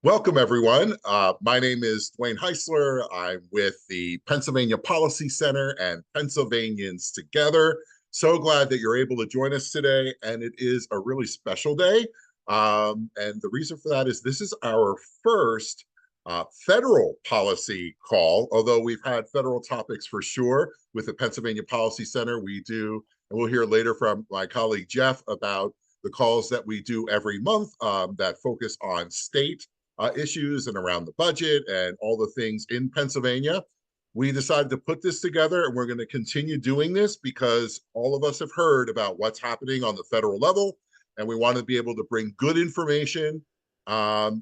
Welcome, everyone. My name is Dwayne Heisler. I'm with the Pennsylvania Policy Center and Pennsylvanians Together. So glad that you're able to join us today, and it is a really special day. And the reason for that is this is our first federal policy call, although we've had federal topics for sure with the Pennsylvania Policy Center. We do, and we'll hear later from my colleague Jeff about the calls that we do every month that focus on state issues and around the budget and all the things in Pennsylvania. We decided to put this together, and we're going to continue doing this because all of us have heard about what's happening on the federal level, and we want to be able to bring good information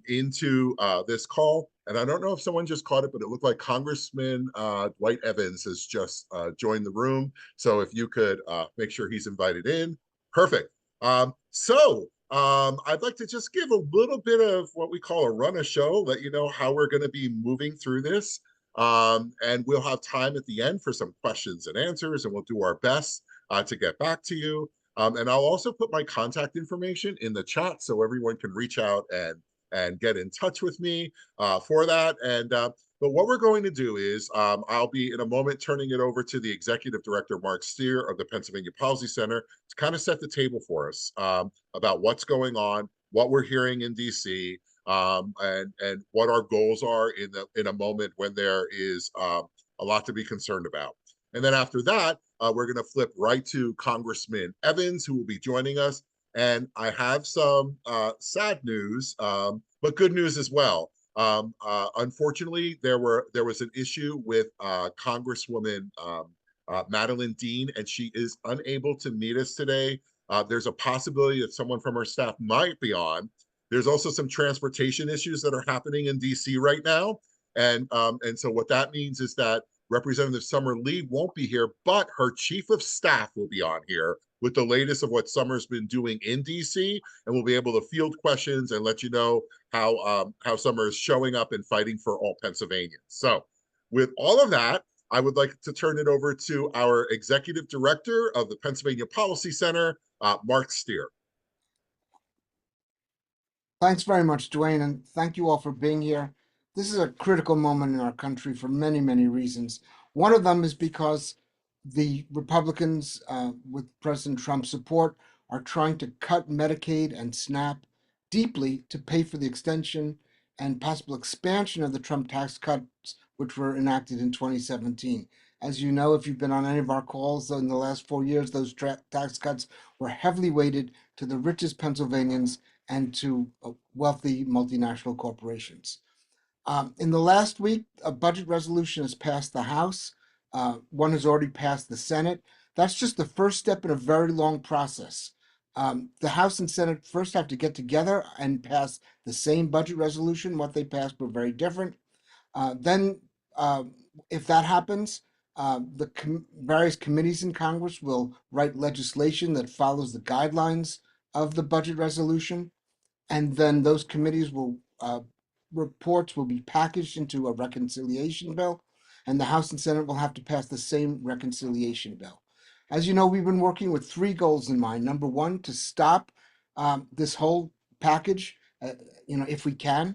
into this call. And I don't know if someone just caught it, but it looked like Congressman Dwight Evans has just joined the room. So if you could make sure he's invited in, perfect. I'd like to just give a little bit of what we call a run of show, let you know how we're going to be moving through this. And we'll have time at the end for some questions and answers, and we'll do our best to get back to you. And I'll also put my contact information in the chat so everyone can reach out and get in touch with me for that. But what we're going to do is I'll be in a moment turning it over to the Executive Director, Mark Steer of the Pennsylvania Policy Center, to kind of set the table for us about what's going on, what we're hearing in DC, and what our goals are in a moment when there is a lot to be concerned about. And then after that, we're going to flip right to Congressman Evans, who will be joining us. And I have some sad news, but good news as well. Unfortunately, there was an issue with Congresswoman Madeline Dean, and she is unable to meet us today. There's a possibility that someone from her staff might be on. There's also some transportation issues that are happening in DC right now. And so what that means is that Representative Summer Lee won't be here, but her chief of staff will be on here with the latest of what Summer's been doing in DC, and we'll be able to field questions and let you know how Summer is showing up and fighting for all Pennsylvanians. So with all of that, I would like to turn it over to our Executive Director of the Pennsylvania Policy Center, Mark Steer. Thanks very much, Dwayne, and thank you all for being here. This is a critical moment in our country for many, many reasons. One of them is because the Republicans, with President Trump's support, are trying to cut Medicaid and SNAP deeply to pay for the extension and possible expansion of the Trump tax cuts, which were enacted in 2017. As you know, if you've been on any of our calls in the last 4 years, those tax cuts were heavily weighted to the richest Pennsylvanians and to wealthy multinational corporations. In the last week, a budget resolution has passed the House. One has already passed the Senate. That's just the first step in a very long process. The House and Senate first have to get together and pass the same budget resolution. What they passed were very different. Then, if that happens, various committees in Congress will write legislation that follows the guidelines of the budget resolution, and then those committees will reports will be packaged into a reconciliation bill, and the House and Senate will have to pass the same reconciliation bill. As you know, we've been working with three goals in mind. Number one, to stop this whole package, if we can.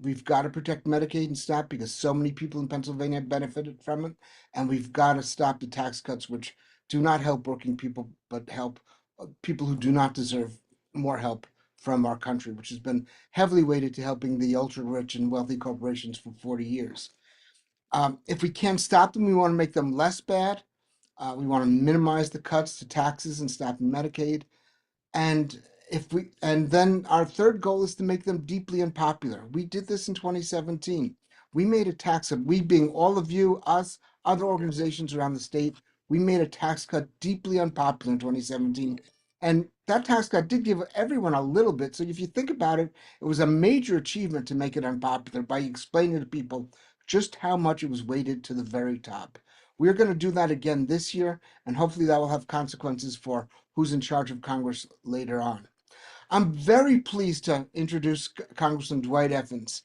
We've got to protect Medicaid and SNAP because so many people in Pennsylvania benefited from it, and we've got to stop the tax cuts, which do not help working people, but help people who do not deserve more help from our country, which has been heavily weighted to helping the ultra-rich and wealthy corporations for 40 years. If we can't stop them, we want to make them less bad. We want to minimize the cuts to taxes and SNAP and Medicaid. And then our third goal is to make them deeply unpopular. We did this in 2017. We made a tax cut, we being all of you, us, other organizations around the state, we made a tax cut deeply unpopular in 2017. And that tax cut did give everyone a little bit. So if you think about it, it was a major achievement to make it unpopular by explaining to people just how much it was weighted to the very top. We're going to do that again this year, and hopefully that will have consequences for who's in charge of Congress later on. I'm very pleased to introduce Congressman Dwight Evans.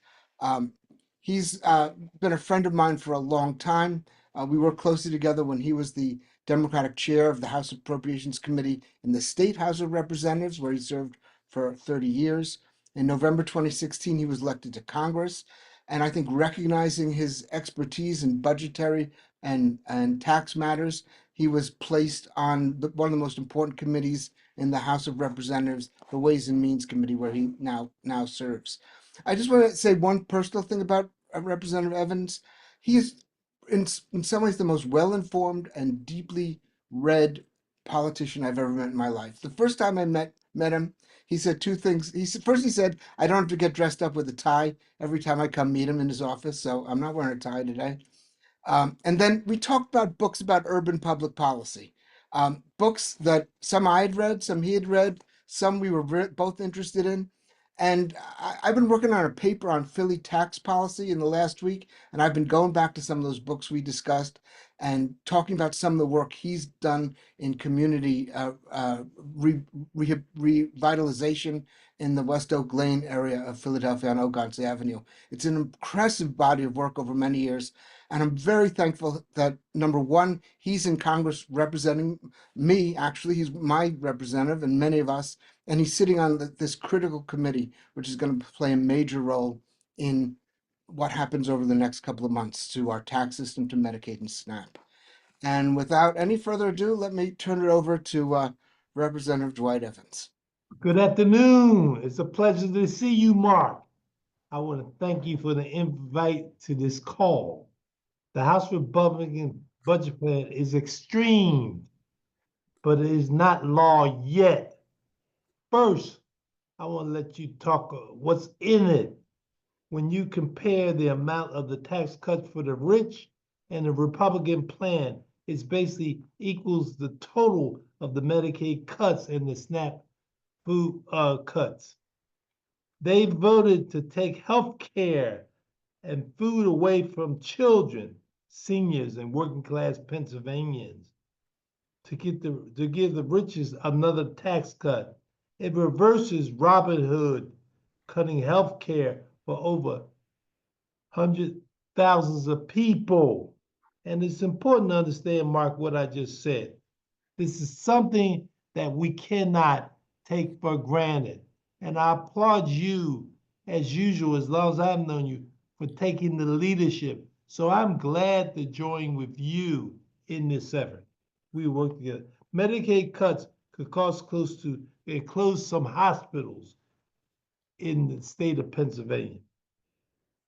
He's been a friend of mine for a long time. We worked closely together when he was the Democratic chair of the House Appropriations Committee in the State House of Representatives, where he served for 30 years. In November 2016, he was elected to Congress. And I think recognizing his expertise in budgetary and tax matters, he was placed on one of the most important committees in the House of Representatives, the Ways and Means Committee, where he now serves. I just want to say one personal thing about Representative Evans. He is, in some ways, the most well-informed and deeply read politician I've ever met in my life. The first time I met him, he said two things. First, he said, "I don't have to get dressed up with a tie every time I come meet him in his office, so I'm not wearing a tie today." And then we talked about books about urban public policy, books that some I had read, some he had read, some we were both interested in. And I've been working on a paper on Philly tax policy in the last week, and I've been going back to some of those books we discussed and talking about some of the work he's done in community revitalization in the West Oak Lane area of Philadelphia on Ogontz Avenue. It's an impressive body of work over many years. And I'm very thankful that, number one, he's in Congress representing me. Actually, he's my representative and many of us. And he's sitting on this critical committee, which is going to play a major role in what happens over the next couple of months to our tax system, to Medicaid and SNAP. And without any further ado, let me turn it over to Representative Dwight Evans. Good afternoon. It's a pleasure to see you, Mark. I want to thank you for the invite to this call. The House Republican budget plan is extreme, but it is not law yet. First, I want to let you talk what's in it. When you compare the amount of the tax cuts for the rich and the Republican plan, it basically equals the total of the Medicaid cuts and the SNAP food cuts. They voted to take health care and food away from children, seniors, and working class Pennsylvanians to give the richest another tax cut. It reverses Robin Hood, cutting health care for over hundred thousands of people. And it's important to understand, Mark, what I just said. This is something that we cannot take for granted. And I applaud you, as usual, as long as I've known you, for taking the leadership. So I'm glad to join with you in this effort. We work together. Medicaid cuts could cost close to, it closed some hospitals in the state of Pennsylvania.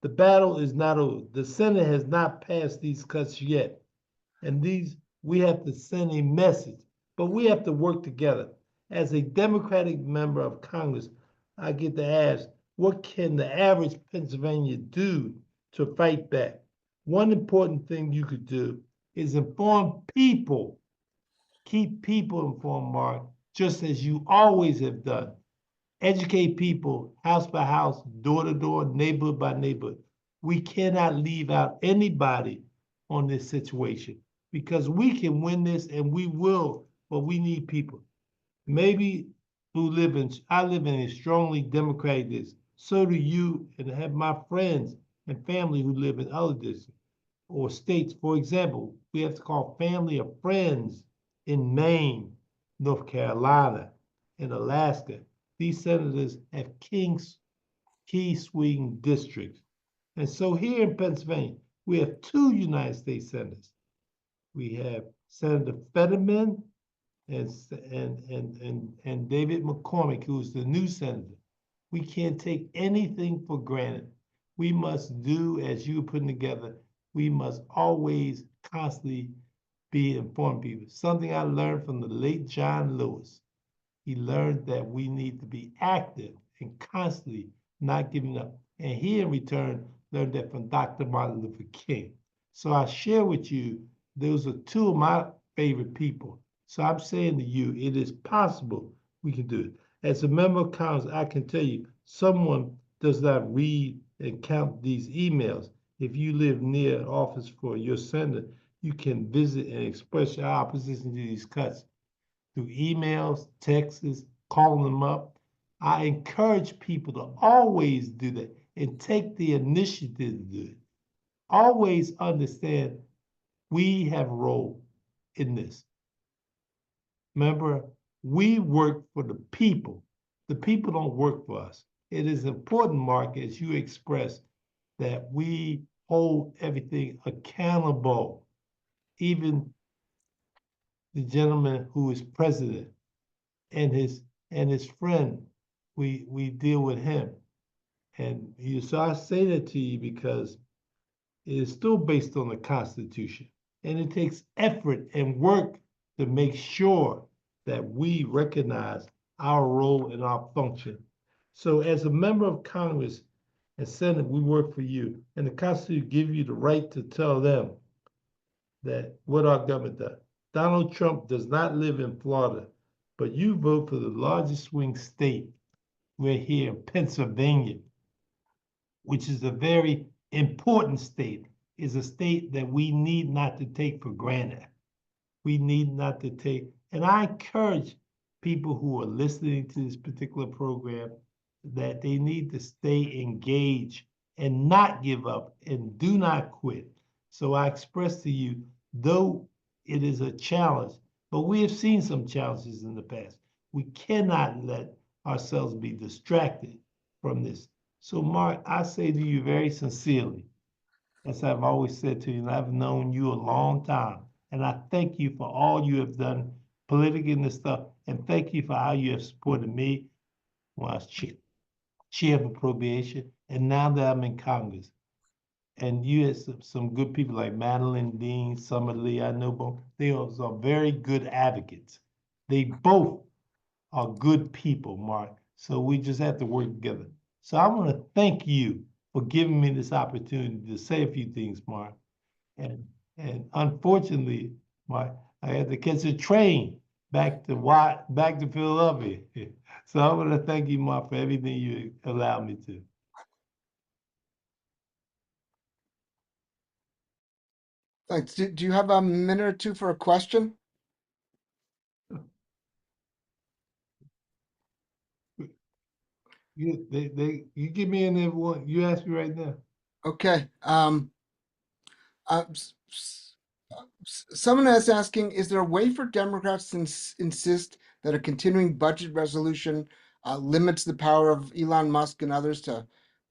The battle is not over. The Senate has not passed these cuts yet. And we have to send a message, but we have to work together. As a Democratic member of Congress, I get to ask, what can the average Pennsylvanian do to fight back? One important thing you could do is inform people. Keep people informed, Mark, just as you always have done. Educate people house by house, door to door, neighborhood by neighborhood. We cannot leave out anybody on this situation because we can win this and we will, but we need people. Maybe I live in a strongly Democratic district. So do you, and have my friends and family who live in other districts or states. For example, we have to call family or friends in Maine, North Carolina, and Alaska. These senators have key swing districts. And so here in Pennsylvania, we have two United States senators. We have Senator Fetterman and David McCormick, who's the new senator. We can't take anything for granted. We must do, as you putting together, we must always constantly be informed people. Something I learned from the late John Lewis. He learned that we need to be active and constantly not giving up. And he, in return, learned that from Dr. Martin Luther King. So I share with you, those are two of my favorite people. So I'm saying to you, it is possible we can do it. As a member of Congress, I can tell you, someone does not read and count these emails. If you live near an office for your senator, you can visit and express your opposition to these cuts through emails, texts, calling them up. I encourage people to always do that and take the initiative to do it. Always understand we have a role in this. Remember, we work for the people. The people don't work for us. it is important, Mark, as you expressed, that we hold everything accountable, even the gentleman who is president and his friend. We deal with him. And so I say that to you because it is still based on the Constitution. And it takes effort and work to make sure that we recognize our role and our function. So as a member of Congress and Senate, we work for you. And the Constitution gives you the right to tell them that what our government does. Donald Trump does not live in Florida, but you vote for the largest swing state. We're here in Pennsylvania, which is a very important state, is a state that we need not to take for granted. We need not to take, and I encourage people who are listening to this particular program that they need to stay engaged and not give up and do not quit. So I express to you, though it is a challenge, but we have seen some challenges in the past. We cannot let ourselves be distracted from this. So Mark, I say to you very sincerely, as I've always said to you, and I've known you a long time, and I thank you for all you have done politically in this stuff, and thank you for how you have supported me when I was chair of appropriation, and now that I'm in Congress. And you had some good people like Madeline Dean, Summer Lee, I know both. They are very good advocates. They both are good people, Mark. So we just have to work together. So I want to thank you for giving me this opportunity to say a few things, Mark. And unfortunately, Mark, I had to catch a train back to Philadelphia. So I want to thank you, Mark, for everything you allowed me to. Thanks. Do you have a minute or two for a question? You give me an everyone. You ask me right now. Okay. Someone is asking, is there a way for Democrats to insist that a continuing budget resolution limits the power of Elon Musk and others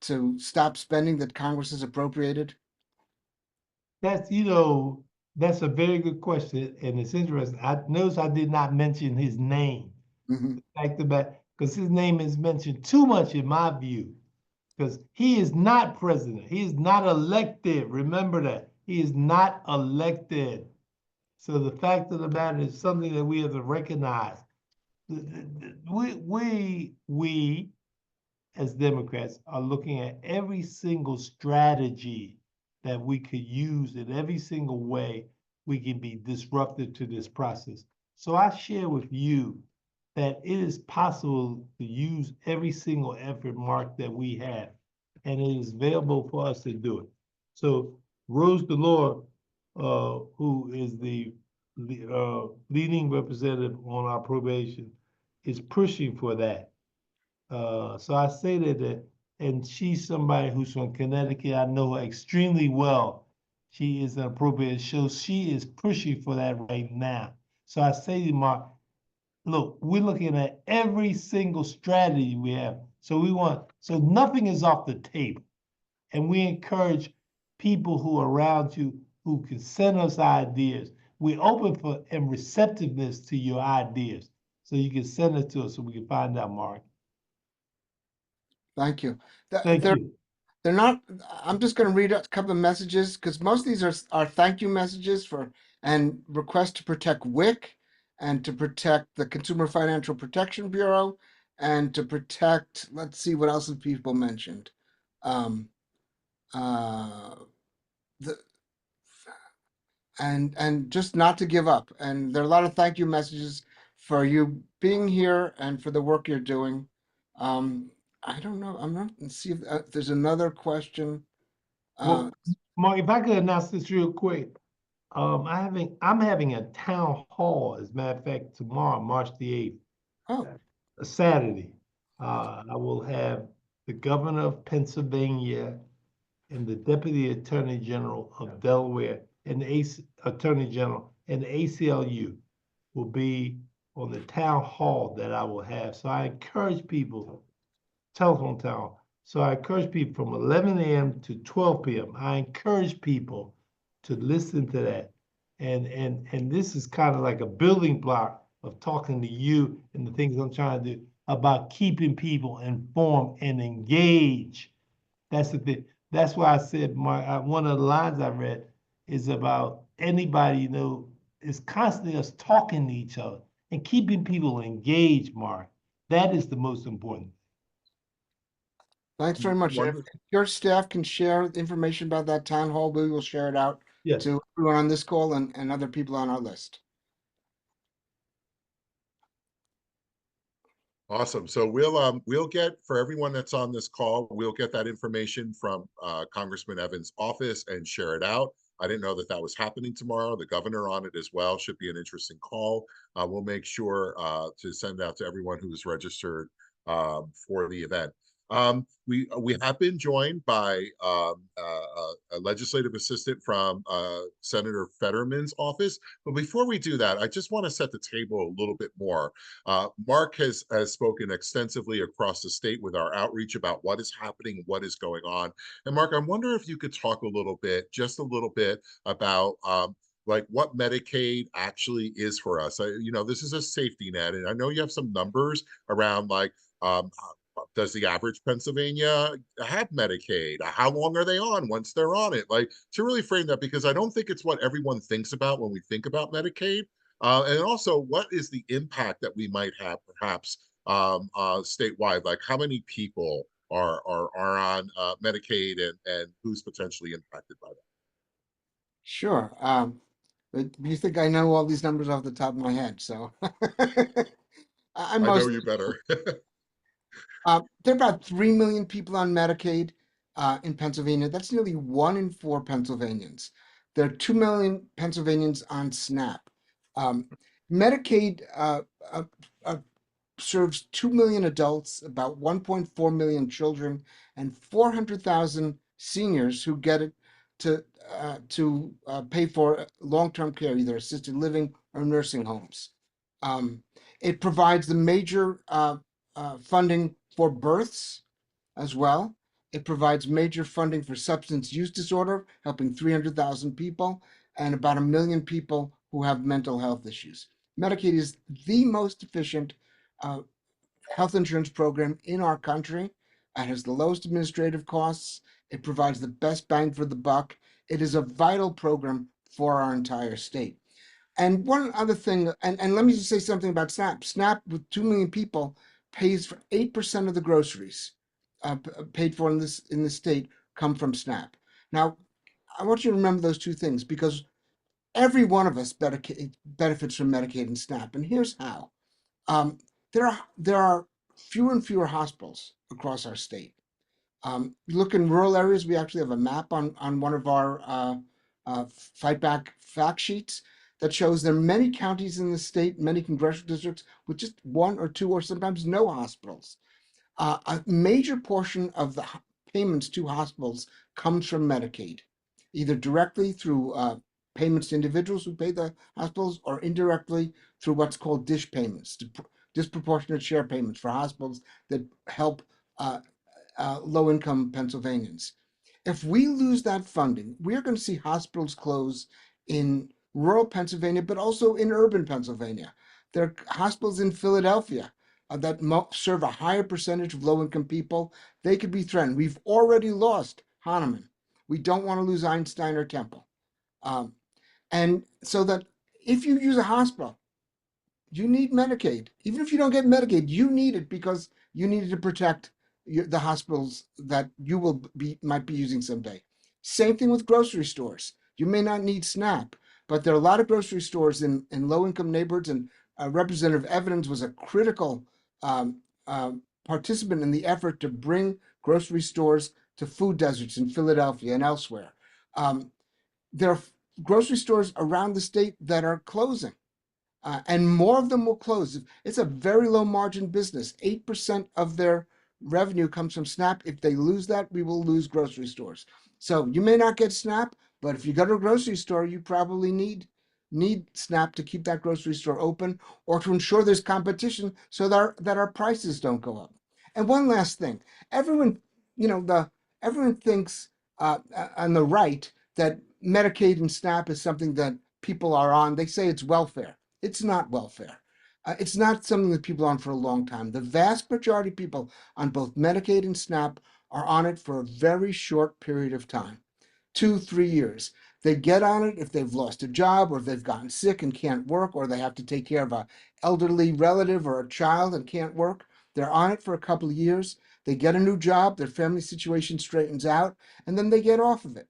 to stop spending that Congress has appropriated? That's that's a very good question, and it's interesting. I notice I did not mention his name back to back because his name is mentioned too much in my view. Because he is not president. He is not elected. Remember that. He is not elected. So the fact of the matter is something that we have to recognize. We as Democrats are looking at every single strategy that we could use in every single way we can be disruptive to this process. So I share with you that it is possible to use every single effort, Mark, that we have, and it is available for us to do it. So Rose DeLore, who is the leading representative on our probation, is pushing for that. So I say that, and she's somebody who's from Connecticut. I know her extremely well. She is an appropriate, so she is pushing for that right now. So I say to Mark, look, we're looking at every single strategy we have. So nothing is off the table. And we encourage people who are around you who can send us ideas. We're open for and receptiveness to your ideas. So you can send it to us so we can find out, Mark. Thank you. Thank you. They're not, I'm just going to read a couple of messages because most of these are thank you messages and requests to protect WIC and to protect the Consumer Financial Protection Bureau and to protect, let's see what else have people mentioned. And just not to give up. And there are a lot of thank you messages for you being here and for the work you're doing. I don't know. I'm not. Let's see if there's another question. Well, Mark, if I could announce this real quick, I'm having a town hall, as a matter of fact, tomorrow, March the 8th, a Saturday. I will have the governor of Pennsylvania and the deputy attorney general of Delaware and the attorney general and the ACLU will be on the town hall that I will have. So I encourage people telephone tower. So I encourage people from 11 a.m. to 12 p.m. I encourage people to listen to that. And this is kind of like a building block of talking to you and the things I'm trying to do about keeping people informed and engaged. That's the thing. That's why I said one of the lines I read is about anybody, is constantly us talking to each other and keeping people engaged, Mark. That is the most important. Thanks very much. If Wonderful. your staff can share information about that town hall, we will share it out Yes. to everyone on this call and other people on our list. Awesome. So we'll get, for everyone that's on this call, we'll get that information from Congressman Evans' office and share it out. I didn't know that that was happening tomorrow. The governor on it as well. Should be an interesting call. We'll make sure to send out to everyone who's registered for the event. We have been joined by a legislative assistant from Senator Fetterman's office. But before we do that, I just want to set the table a little bit more. Mark has spoken extensively across the state with our outreach about what is happening, what is going on. And Mark, I wonder if you could talk a little bit, just a little bit, about like what Medicaid actually is for us. This is a safety net, and I know you have some numbers around like does the average Pennsylvania have Medicaid? How long are they on once they're on it? Like, to really frame that, because I don't think it's what everyone thinks about when we think about Medicaid. And also, what is the impact that we might have perhaps statewide? Like, how many people are on Medicaid, and who's potentially impacted by that? Sure. But you think I know all these numbers off the top of my head, so I'm I know most you better. there are about 3 million people on Medicaid in Pennsylvania. That's nearly 1 in 4 Pennsylvanians. There are 2 million Pennsylvanians on SNAP. Um, Medicaid uh, serves 2 million adults, about 1.4 million children, and 400,000 seniors who get it to pay for long-term care, either assisted living or nursing homes. Um, it provides the major funding for births as well. It provides major funding for substance use disorder, helping 300,000 people, and about 1 million people who have mental health issues. Medicaid is the most efficient uh, health insurance program in our country. It has the lowest administrative costs. It provides the best bang for the buck. It is a vital program for our entire state. And one other thing, and let me just say something about SNAP. SNAP, with 2 million people, pays for 8% of the groceries paid for in the state come from SNAP. Now, I want you to remember those two things, because every one of us benefits from Medicaid and SNAP. And here's how. Um, there are fewer and fewer hospitals across our state. You look in rural areas, we actually have a map on one of our Fight Back fact sheets that shows there are many counties in the state, many congressional districts with just 1 or 2 or sometimes no hospitals. A major portion of the payments to hospitals comes from Medicaid, either directly through payments to individuals who pay the hospitals, or indirectly through what's called DISH payments, disproportionate share payments for hospitals that help low-income Pennsylvanians. If we lose that funding, we're going to see hospitals close in rural Pennsylvania, but also in urban Pennsylvania. There are hospitals in Philadelphia that serve a higher percentage of low-income people. They could be threatened. We've already lost Hahnemann. We don't want to lose Einstein or Temple. And so that if you use a hospital, you need Medicaid. Even if you don't get Medicaid, you need it because you need it to protect the hospitals that you might be using someday. Same thing with grocery stores. You may not need SNAP, but there are a lot of grocery stores in low-income neighborhoods, and Representative Evans was a critical participant in the effort to bring grocery stores to food deserts in Philadelphia and elsewhere. There are grocery stores around the state that are closing. And more of them will close. It's a very low margin business. 8% of their revenue comes from SNAP. If they lose that, we will lose grocery stores. So you may not get SNAP, but if you go to a grocery store, you probably need SNAP to keep that grocery store open, or to ensure there's competition so that our prices don't go up. And one last thing, everyone, everyone thinks on the right that Medicaid and SNAP is something that people are on. They say it's welfare. It's not welfare. It's not something that people are on for a long time. The vast majority of people on both Medicaid and SNAP are on it for a very short period of time, 2, 3 years. They get on it if they've lost a job or if they've gotten sick and can't work, or they have to take care of an elderly relative or a child and can't work. They're on it for a couple of years. They get a new job, their family situation straightens out, and then they get off of it.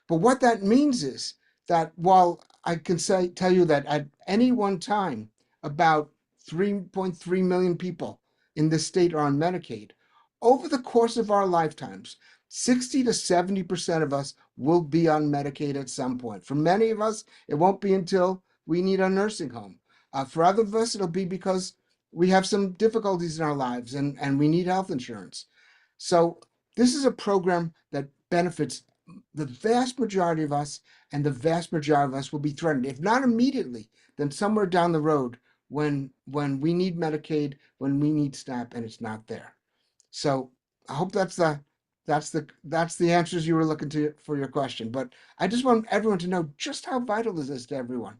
But what that means is that while I can tell you that at any one time, about 3.3 million people in this state are on Medicaid, over the course of our lifetimes, 60 to 70% of us will be on Medicaid at some point. For many of us, it won't be until we need a nursing home. For other of us, it'll be because we have some difficulties in our lives and we need health insurance. So this is a program that benefits the vast majority of us, and the vast majority of us will be threatened, if not immediately, then somewhere down the road when we need Medicaid, when we need SNAP, and it's not there. So I hope that's the answers you were looking to for your question. But I just want everyone to know just how vital this is to everyone.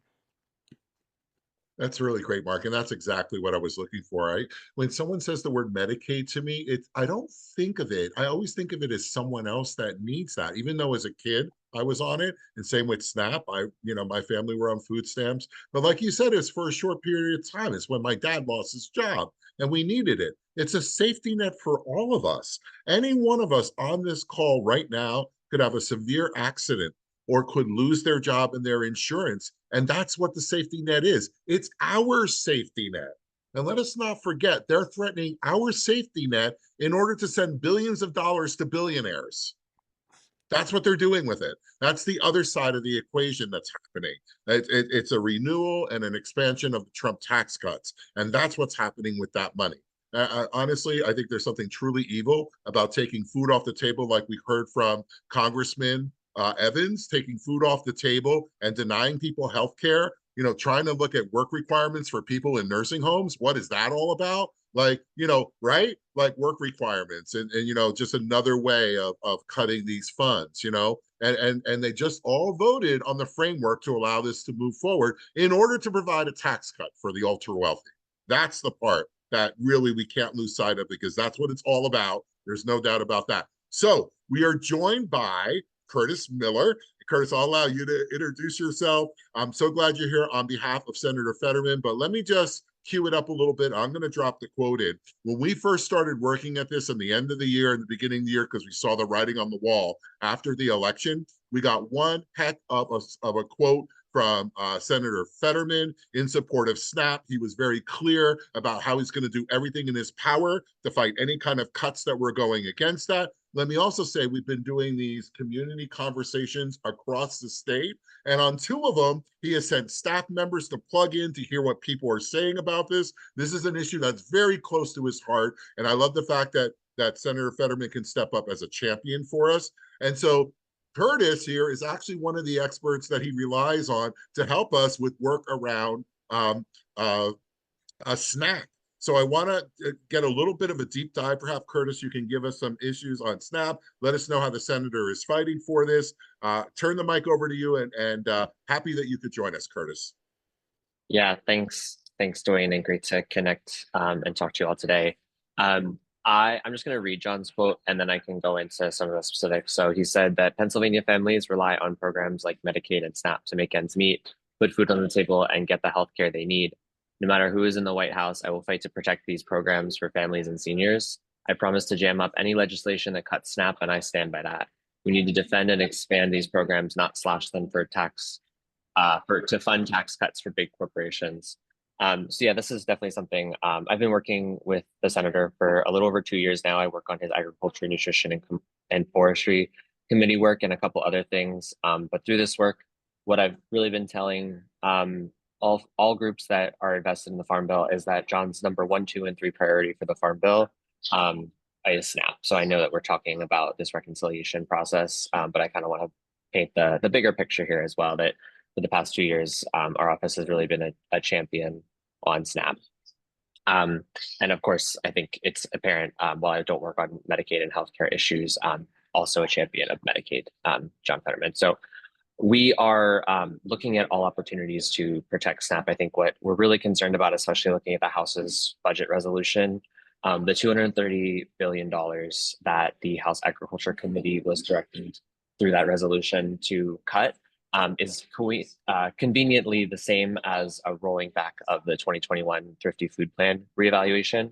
That's really great, Mark. And that's exactly what I was looking for. When someone says the word Medicaid to me, I don't think of it. I always think of it as someone else that needs that. Even though as a kid I was on it, and same with SNAP. My family were on food stamps. But like you said, it's for a short period of time. It's when my dad lost his job and we needed it. It's a safety net for all of us. Any one of us on this call right now could have a severe accident or could lose their job and their insurance. And that's what the safety net is. It's our safety net. And let us not forget, they're threatening our safety net in order to send billions of dollars to billionaires. That's what they're doing with it. That's the other side of the equation that's happening. It's a renewal and an expansion of the Trump tax cuts. And that's what's happening with that money. Honestly, I think there's something truly evil about taking food off the table, like we heard from Congressman Evans, taking food off the table and denying people health care, trying to look at work requirements for people in nursing homes. What is that all about? Like, right? Like work requirements and just another way of cutting these funds, and they just all voted on the framework to allow this to move forward in order to provide a tax cut for the ultra wealthy. That's the part that really we can't lose sight of, because that's what it's all about. There's no doubt about that. So we are joined by Curtis Miller. Curtis, I'll allow you to introduce yourself. I'm so glad you're here on behalf of Senator Fetterman, but let me just cue it up a little bit. I'm going to drop the quote in. When we first started working at this in the end of the year and the beginning of the year, because we saw the writing on the wall after the election, we got one heck of a quote from Senator Fetterman in support of SNAP. He was very clear about how he's going to do everything in his power to fight any kind of cuts that were going against that. Let me also say we've been doing these community conversations across the state, and on 2 of them, he has sent staff members to plug in to hear what people are saying about this. This is an issue that's very close to his heart, and I love the fact that Senator Fetterman can step up as a champion for us. And so Curtis here is actually one of the experts that he relies on to help us with work around a SNAP. So I want to get a little bit of a deep dive. Perhaps, Curtis, you can give us some issues on SNAP. Let us know how the senator is fighting for this. Turn the mic over to you, and happy that you could join us, Curtis. Yeah, thanks, Dwayne, and great to connect and talk to you all today. I'm just going to read John's quote, and then I can go into some of the specifics. So he said that Pennsylvania families rely on programs like Medicaid and SNAP to make ends meet, put food on the table, and get the health care they need. No matter who is in the White House, I will fight to protect these programs for families and seniors. I promise to jam up any legislation that cuts SNAP, and I stand by that. We need to defend and expand these programs, not slash them to fund tax cuts for big corporations. So yeah, this is definitely something I've been working with the senator for a little over 2 years now. I work on his agriculture, nutrition, and forestry committee work and a couple other things. But through this work, what I've really been telling all groups that are invested in the Farm Bill is that John's number 1, 2, and 3 priority for the Farm Bill is SNAP. So I know that we're talking about this reconciliation process, but I kind of want to paint the bigger picture here as well, that for the past 2 years, our office has really been a champion on SNAP. And of course, I think it's apparent, while I don't work on Medicaid and healthcare issues, also a champion of Medicaid, John Fetterman. So we are looking at all opportunities to protect SNAP. I think what we're really concerned about, especially looking at the House's budget resolution, the $230 billion that the House Agriculture Committee was directed through that resolution to cut, is conveniently the same as a rolling back of the 2021 Thrifty Food Plan reevaluation.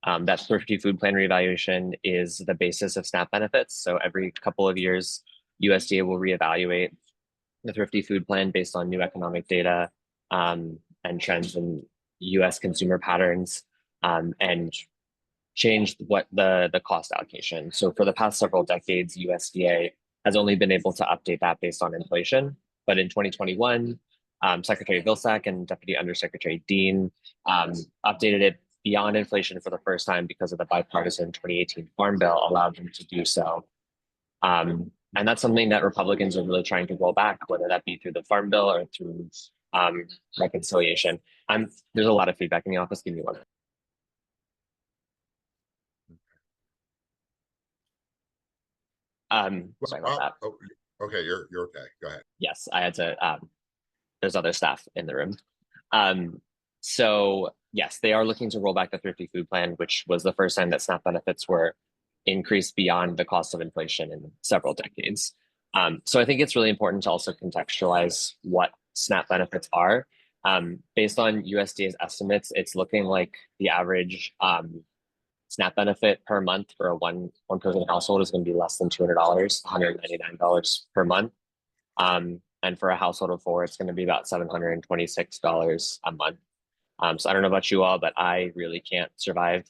That Thrifty Food Plan reevaluation is the basis of SNAP benefits. So every couple of years, USDA will reevaluate the Thrifty Food Plan based on new economic data, and trends in US consumer patterns, and changed what the cost allocation. So for the past several decades, USDA has only been able to update that based on inflation. But in 2021, Secretary Vilsack and Deputy Undersecretary Dean updated it beyond inflation for the first time because of the bipartisan 2018 Farm Bill allowed them to do so. And that's something that Republicans are really trying to roll back, whether that be through the Farm Bill or through reconciliation. There's a lot of feedback in the office. Give me one. Sorry about that. Oh, okay, you're okay. Go ahead. Yes, I had to. There's other staff in the room. So yes, they are looking to roll back the Thrifty Food Plan, which was the first time that SNAP benefits were increased beyond the cost of inflation in several decades. So I think it's really important to also contextualize what SNAP benefits are. Based on USDA's estimates, it's looking like the average SNAP benefit per month for a one person household is going to be less than $200, $199 per month. And for a household of four, it's going to be about $726 a month. So I don't know about you all, but I really can't survive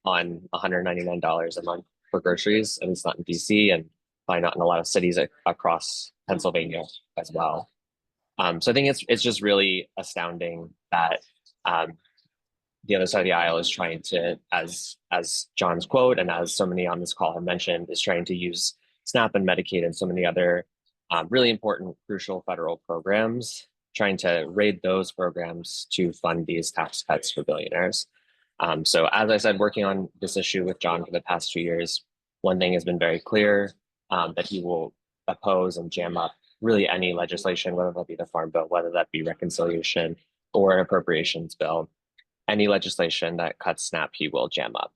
on $199 a month for groceries, at least not in DC, and probably not in a lot of cities across Pennsylvania as well. So I think it's just really astounding that the other side of the aisle is trying to, as John's quote and as so many on this call have mentioned, is trying to use SNAP and Medicaid and so many other really important, crucial federal programs, trying to raid those programs to fund these tax cuts for billionaires. So as I said, working on this issue with John for the past 2 years, one thing has been very clear, that he will oppose and jam up really any legislation, whether that be the Farm Bill, whether that be reconciliation or an appropriations bill. Any legislation that cuts SNAP, he will jam up.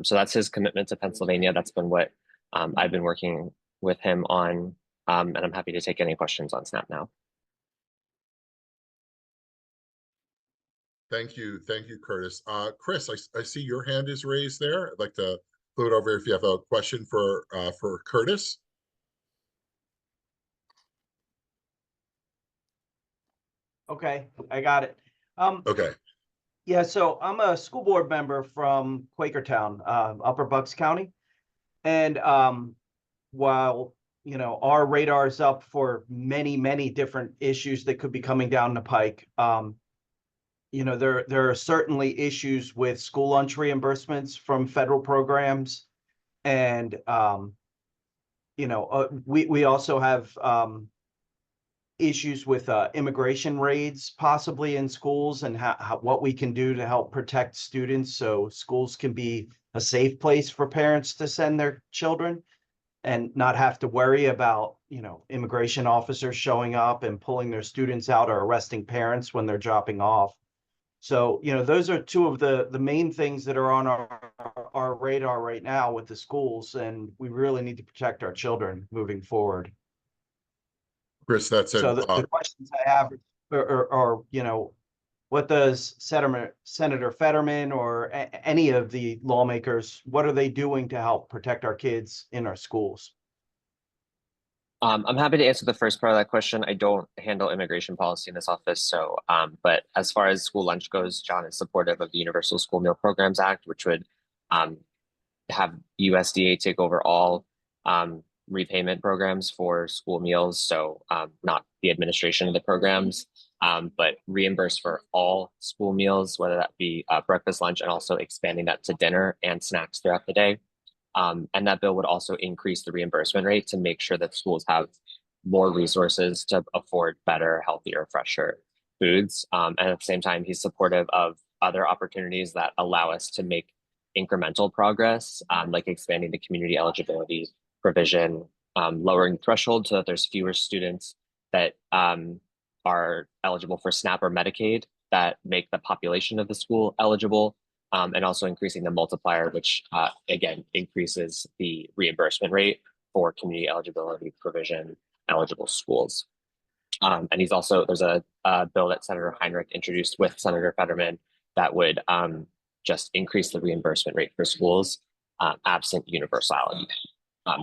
So that's his commitment to Pennsylvania. That's been what I've been working with him on, and I'm happy to take any questions on SNAP now. Thank you, Curtis. Chris, I see your hand is raised there. I'd like to throw it over if you have a question for Curtis. Okay, I got it. Okay. Yeah, so I'm a school board member from Quakertown, Upper Bucks County. And while, our radar is up for many, many different issues that could be coming down the pike, there are certainly issues with school lunch reimbursements from federal programs. And, we also have issues with immigration raids possibly in schools, and what we can do to help protect students so schools can be a safe place for parents to send their children and not have to worry about, immigration officers showing up and pulling their students out or arresting parents when they're dropping off. So, those are two of the main things that are on our radar right now with the schools, and we really need to protect our children moving forward. Chris, that's so the questions I have are, what does Senator Fetterman or any of the lawmakers, what are they doing to help protect our kids in our schools? I'm happy to answer the first part of that question. I don't handle immigration policy in this office, so but as far as school lunch goes, John is supportive of the Universal School Meal Programs Act, which would have USDA take over all repayment programs for school meals. So not the administration of the programs, but reimburse for all school meals, whether that be breakfast, lunch, and also expanding that to dinner and snacks throughout the day. And that bill would also increase the reimbursement rate to make sure that schools have more resources to afford better, healthier, fresher foods. And at the same time, he's supportive of other opportunities that allow us to make incremental progress, like expanding the community eligibility provision, lowering the threshold so that there's fewer students that are eligible for SNAP or Medicaid that make the population of the school eligible, and also increasing the multiplier, which again increases the reimbursement rate for community eligibility provision eligible schools. And there's a bill that Senator Heinrich introduced with Senator Fetterman that would just increase the reimbursement rate for schools absent universality.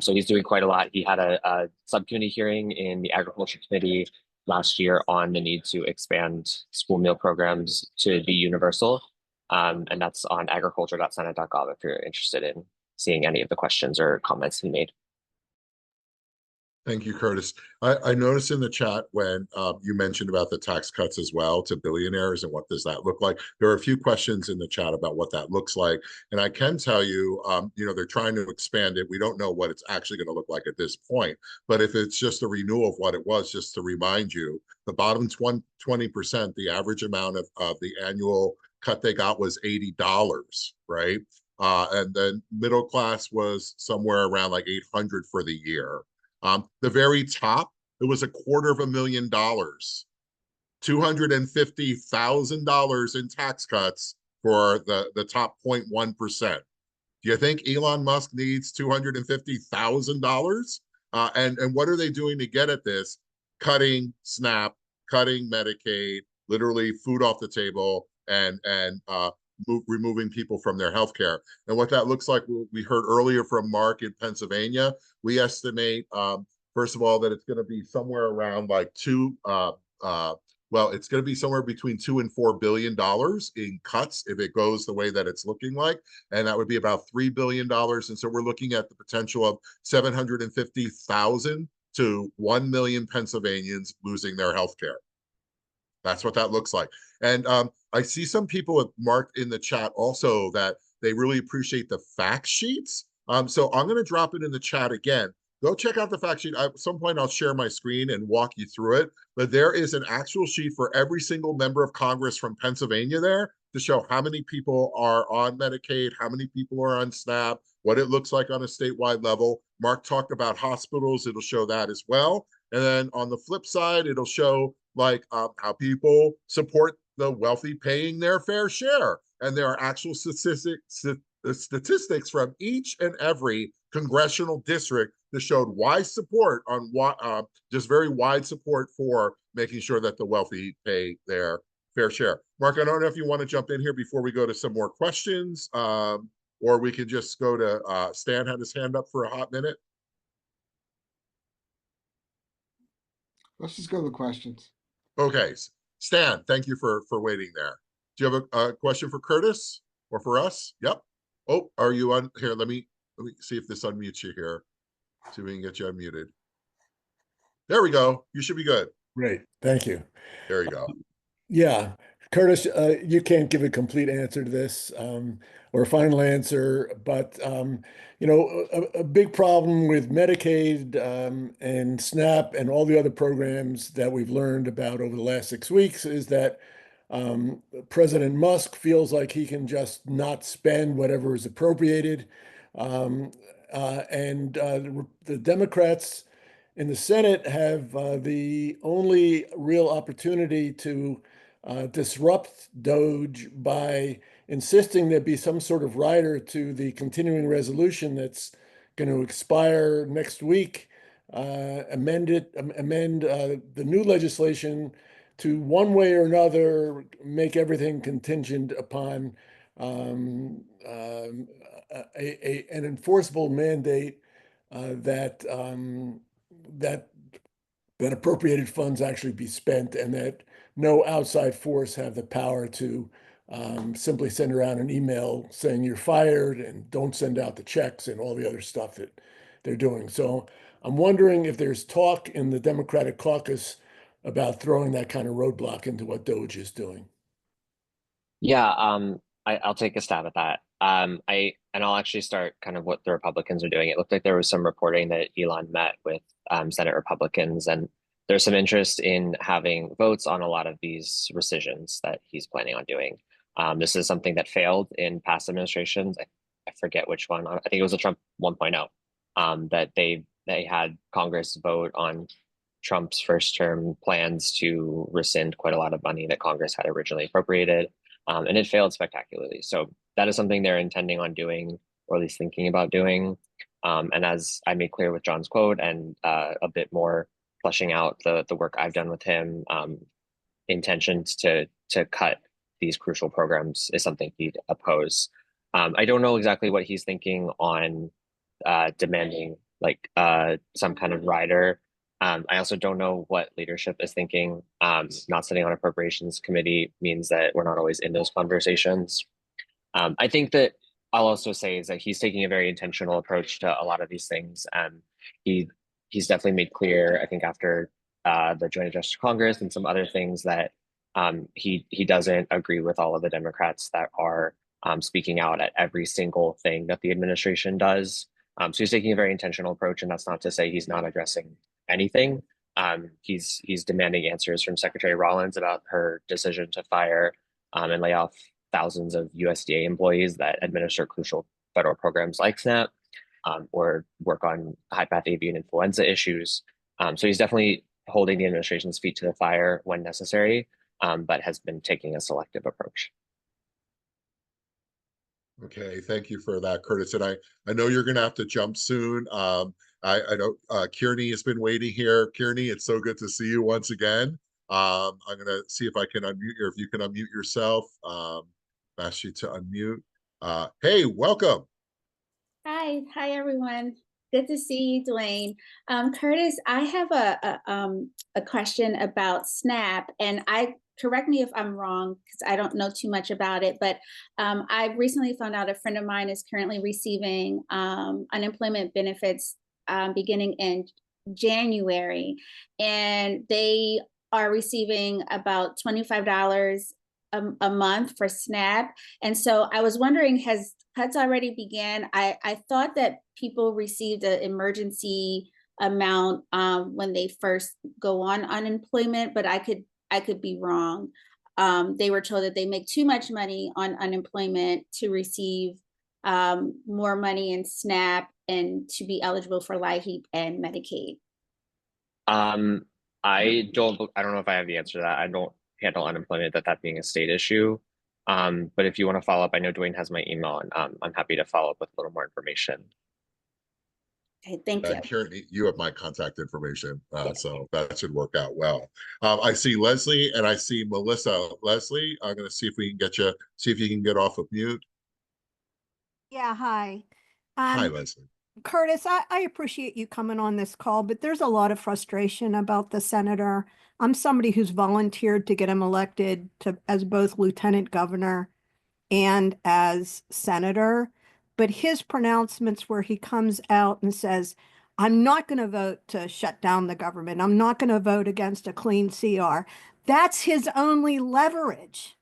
So he's doing quite a lot. He had a subcommittee hearing in the Agriculture Committee last year on the need to expand school meal programs to be universal. And that's on agriculture.senate.gov if you're interested in seeing any of the questions or comments he made. Thank you, Curtis. I noticed in the chat when you mentioned about the tax cuts as well to billionaires and what does that look like. There are a few questions in the chat about what that looks like. And I can tell you, they're trying to expand it. We don't know what it's actually going to look like at this point. But if it's just a renewal of what it was, just to remind you, the bottom 20%, the average amount of the annual cut they got was $80, right? And then middle class was somewhere around like $800 for the year. The very top, it was $250,000, $250,000 in tax cuts for the top 0.1%. Do you think Elon Musk needs $250,000? And what are they doing to get at this? Cutting SNAP, cutting Medicaid, literally food off the table, and removing people from their health care. And what that looks like, we heard earlier from Mark in Pennsylvania, we estimate, first of all, that it's going to be somewhere around like it's going to be somewhere between $2 and $4 billion in cuts if it goes the way that it's looking like. And that would be about $3 billion. And so we're looking at the potential of 750,000 to 1 million Pennsylvanians losing their health care. That's what that looks like. And I see some people have marked in the chat also that they really appreciate the fact sheets. So I'm going to drop it in the chat again. Go check out the fact sheet. At some point, I'll share my screen and walk you through it. But there is an actual sheet for every single member of Congress from Pennsylvania there to show how many people are on Medicaid, how many people are on SNAP, what it looks like on a statewide level. Mark talked about hospitals. It'll show that as well. And then on the flip side, it'll show like how people support the wealthy paying their fair share. And there are actual statistics from each and every congressional district that showed wide support on what just very wide support for making sure that the wealthy pay their fair share. Mark, I don't know if you want to jump in here before we go to some more questions, or we could just go to Stan had his hand up for a hot minute. Let's just go to the questions. Okay, Stan, thank you for waiting there. Do you have a question for Curtis or for us? Yep. Oh, are you on here? Let me see if this unmutes you here. See if we can get you unmuted. There we go. You should be good. Great. Thank you. There you go. Yeah. Curtis, you can't give a complete answer to this or a final answer, but a big problem with Medicaid and SNAP and all the other programs that we've learned about over the last 6 weeks is that President Musk feels like he can just not spend whatever is appropriated. And the Democrats in the Senate have the only real opportunity to disrupt DOGE by insisting there be some sort of rider to the continuing resolution that's going to expire next week, amend the new legislation to one way or another make everything contingent upon an enforceable mandate that appropriated funds actually be spent, and that no outside force have the power to simply send around an email saying you're fired and don't send out the checks and all the other stuff that they're doing. So I'm wondering if there's talk in the Democratic caucus about throwing that kind of roadblock into what DOGE is doing. Yeah, I'll take a stab at that. I'll actually start kind of what the Republicans are doing. It looked like there was some reporting that Elon met with Senate Republicans, and there's some interest in having votes on a lot of these rescissions that he's planning on doing. This is something that failed in past administrations. I forget which one. I think it was a Trump 1.0, that they had Congress vote on Trump's first term plans to rescind quite a lot of money that Congress had originally appropriated. And it failed spectacularly. So that is something they're intending on doing, or at least thinking about doing. And as I made clear with John's quote and a bit more fleshing out the work I've done with him, intentions to cut these crucial programs is something he'd oppose. I don't know exactly what he's thinking on demanding like some kind of rider. I also don't know what leadership is thinking. Not sitting on appropriations committee means that we're not always in those conversations. I think that I'll also say is that he's taking a very intentional approach to a lot of these things. He's definitely made clear, I think, after the Joint Address to Congress and some other things that he doesn't agree with all of the Democrats that are speaking out at every single thing that the administration does. So he's taking a very intentional approach, and that's not to say he's not addressing anything. He's demanding answers from Secretary Rollins about her decision to fire and lay off thousands of USDA employees that administer crucial federal programs like SNAP, or work on high path avian influenza issues. So he's definitely holding the administration's feet to the fire when necessary, but has been taking a selective approach. Okay, thank you for that, Curtis. And I know you're going to have to jump soon. I know Kearney has been waiting here. Kearney, it's so good to see you once again. I'm going to see if I can unmute you, if you can unmute yourself. Ask you to unmute. Hey, welcome. Hi everyone. Good to see you, Dwayne. Curtis, I have a question about SNAP, and correct me if I'm wrong because I don't know too much about it, but I recently found out a friend of mine is currently receiving unemployment benefits beginning in January, and they are receiving about $25 a month for SNAP. And so I was wondering, has cuts already began? I thought that people received an emergency amount when they first go on unemployment, but I could be wrong. They were told that they make too much money on unemployment to receive more money in SNAP and to be eligible for LIHEAP and Medicaid. I don't know if I have the answer to that. I don't handle unemployment, that being a state issue. But if you want to follow up, I know Dwayne has my email, and I'm happy to follow up with a little more information. Okay, thank you. Kearney, you have my contact information, so that should work out well. I see Leslie and I see Melissa. Leslie, I'm going to see if we can get you, see if you can get off of mute. Yeah, hi. Hi, Leslie. Curtis, I appreciate you coming on this call, but there's a lot of frustration about the senator. I'm somebody who's volunteered to get him elected as both lieutenant governor and as senator. But his pronouncements where he comes out and says, I'm not going to vote to shut down the government. I'm not going to vote against a clean CR. That's his only leverage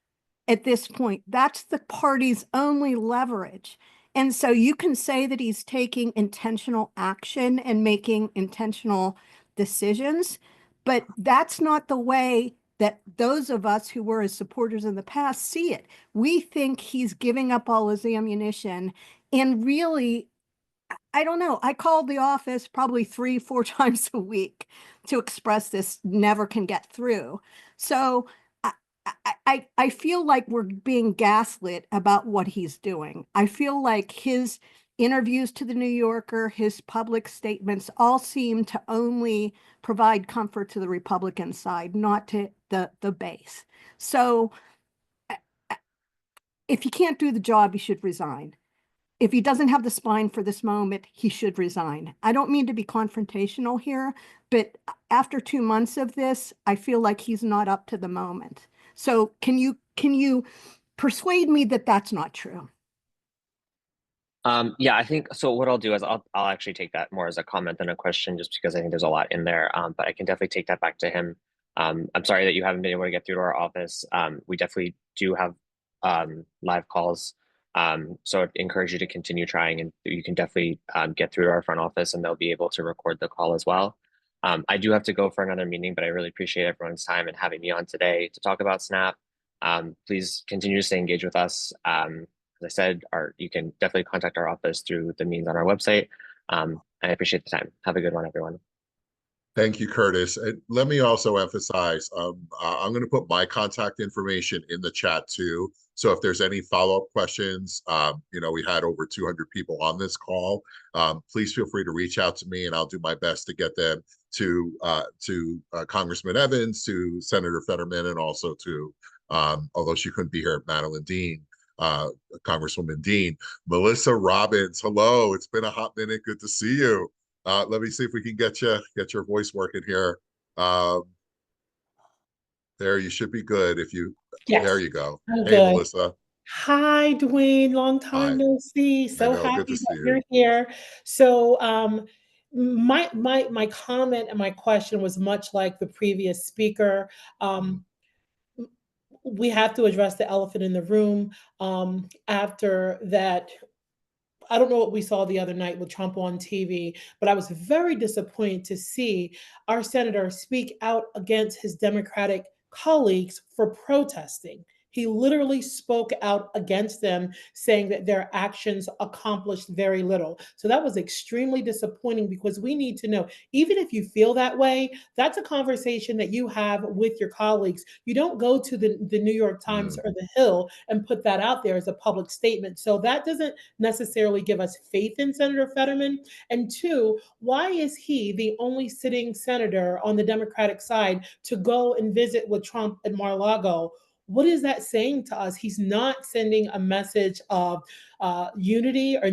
at this point. That's the party's only leverage. And so you can say that he's taking intentional action and making intentional decisions, but that's not the way that those of us who were his supporters in the past see it. We think he's giving up all his ammunition, and really, I don't know. I called the office probably 3-4 times a week to express this never can get through. So I feel like we're being gaslit about what he's doing. I feel like his interviews to the New Yorker, his public statements all seem to only provide comfort to the Republican side, not to the base. So if he can't do the job, he should resign. If he doesn't have the spine for this moment, he should resign. I don't mean to be confrontational here, but after 2 months of this, I feel like he's not up to the moment. So can you persuade me that that's not true? Yeah, I think so. What I'll do is I'll actually take that more as a comment than a question, just because I think there's a lot in there. But I can definitely take that back to him. I'm sorry that you haven't been able to get through to our office. We definitely do have live calls. So I'd encourage you to continue trying, and you can definitely get through to our front office, and they'll be able to record the call as well. I do have to go for another meeting, but I really appreciate everyone's time and having me on today to talk about SNAP. Please continue to stay engaged with us. As I said, you can definitely contact our office through the means on our website. I appreciate the time. Have a good one, everyone. Thank you, Curtis. And let me also emphasize, I'm going to put my contact information in the chat too. So if there's any follow-up questions, we had over 200 people on this call. Please feel free to reach out to me, and I'll do my best to get them to Congressman Evans, to Senator Fetterman, and also to, although she couldn't be here, Madeline Dean, Congresswoman Dean. Melissa Robbins, hello. It's been a hot minute. Good to see you. Let me see if we can get your voice working here. There, you should be good. Yes, There you go. I'm Hey, good. Melissa. Hi, Dwayne. Long Hi. time no see. I So know. Good to happy see that you. you're here. So, my comment and my question was much like the previous speaker. We have to address the elephant in the room. After that, I don't know what we saw the other night with Trump on TV, but I was very disappointed to see our senator speak out against his Democratic colleagues for protesting. He literally spoke out against them, saying that their actions accomplished very little. So that was extremely disappointing because we need to know, even if you feel that way, that's a conversation that you have with your colleagues. You don't go to the New York Times or the Hill and put that out there as a public statement. So that doesn't necessarily give us faith in Senator Fetterman. And two, why is he the only sitting senator on the Democratic side to go and visit with Trump at Mar-a-Lago? What is that saying to us? He's not sending a message of unity or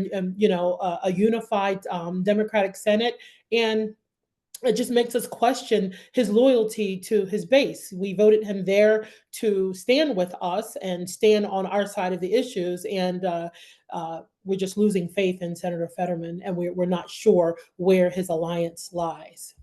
a unified Democratic Senate, and it just makes us question his loyalty to his base. We voted him there to stand with us and stand on our side of the issues, and we're just losing faith in Senator Fetterman, and we're not sure where his alliance lies.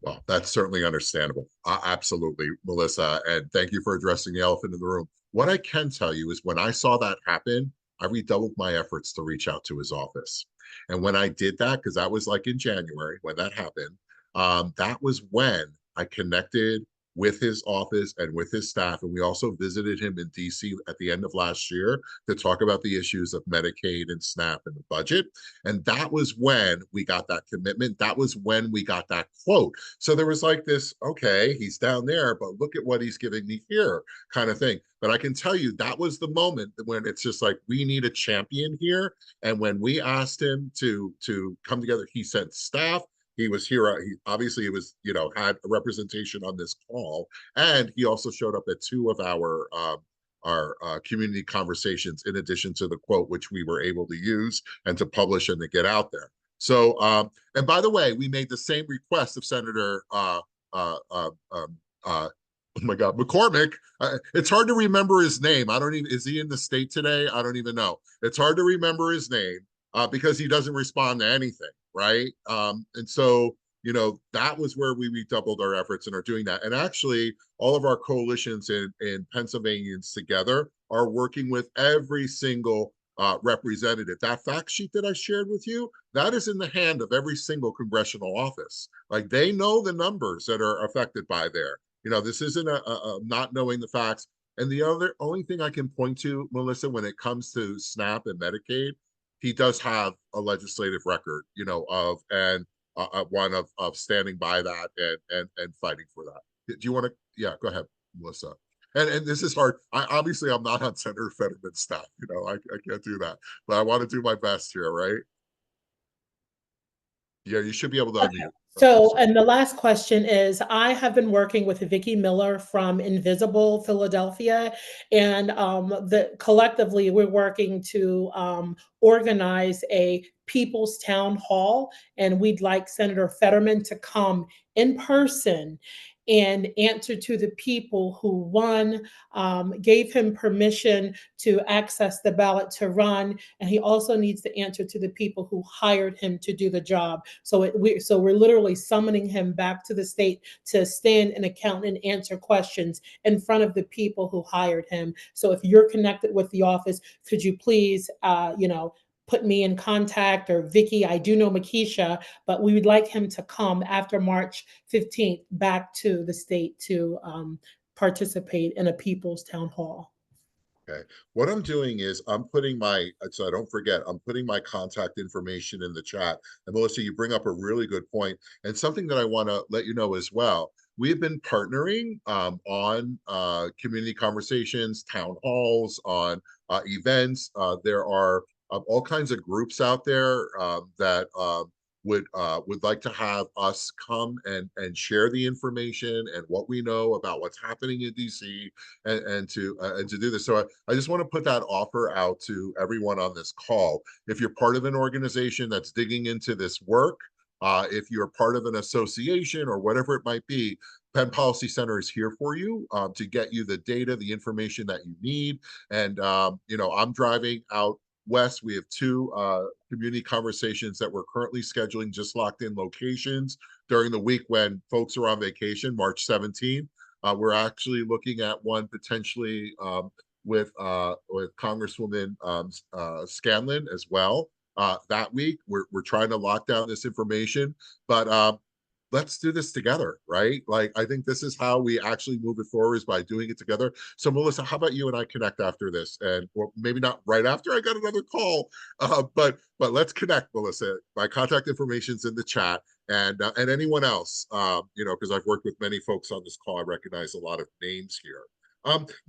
Well, that's certainly understandable. Absolutely, Melissa. And thank you for addressing the elephant in the room. What I can tell you is when I saw that happen, I redoubled my efforts to reach out to his office. And when I did that, because that was like in January when that happened, that was when I connected with his office and with his staff. And we also visited him in DC at the end of last year to talk about the issues of Medicaid and SNAP and the budget. And that was when we got that commitment. That was when we got that quote. So there was like this, okay, he's down there, but look at what he's giving me here kind of thing. But I can tell you that was the moment when it's just like, we need a champion here. And when we asked him to come together, he sent staff. He was here. He was, had a representation on this call, and he also showed up at two of our community conversations, in addition to the quote, which we were able to use and to publish and to get out there. So, and by the way, we made the same request of Senator oh my God, McCormick. It's hard to remember his name. I don't even, is he in the state today? I don't even know. It's hard to remember his name because he doesn't respond to anything, right? And so, that was where we redoubled our efforts and are doing that. And actually, all of our coalitions in Pennsylvanians together are working with every single representative. That fact sheet that I shared with you, that is in the hand of every single congressional office. Like, they know the numbers that are affected by there. This isn't a not knowing the facts. And the only thing I can point to, Melissa, when it comes to SNAP and Medicaid, he does have a legislative record, of and one of standing by that and fighting for that. Do you want to? Yeah, go ahead, Melissa. And this is hard. I'm not on Senator Fetterman's staff. I can't do that, but I want to do my best here, right? Yeah, you should be able to unmute. So, and the last question is, I have been working with Vicki Miller from Invisible Philadelphia, and collectively we're working to organize a people's town hall, and we'd like Senator Fetterman to come in person and answer to the people who won, gave him permission to access the ballot to run, and he also needs to answer to the people who hired him to do the job. So we're literally summoning him back to the state to stand and account and answer questions in front of the people who hired him. So if you're connected with the office, could you please, put me in contact, or Vicki? I do know Makisha, but we would like him to come after March 15th back to the state to participate in a people's town hall. Okay. What I'm doing is I'm putting my, so I don't forget, I'm putting my contact information in the chat. And Melissa, you bring up a really good point, and something that I want to let you know as well. We have been partnering on community conversations, town halls, on events. There are all kinds of groups out there that would like to have us come and share the information and what we know about what's happening in DC and to do this. So I just want to put that offer out to everyone on this call. If you're part of an organization that's digging into this work, if you're part of an association or whatever it might be, Penn Policy Center is here for you to get you the data, the information that you need. And I'm driving out west. We have two community conversations that we're currently scheduling, just locked in locations during the week when folks are on vacation, March 17th. We're actually looking at one potentially with Congresswoman Scanlon as well. That week, we're trying to lock down this information, but let's do this together, right? Like, I think this is how we actually move it forward, is by doing it together. So Melissa, how about you and I connect after this? And well, maybe not right after I got another call, but let's connect, Melissa. My contact information's in the chat, and anyone else, because I've worked with many folks on this call. I recognize a lot of names here.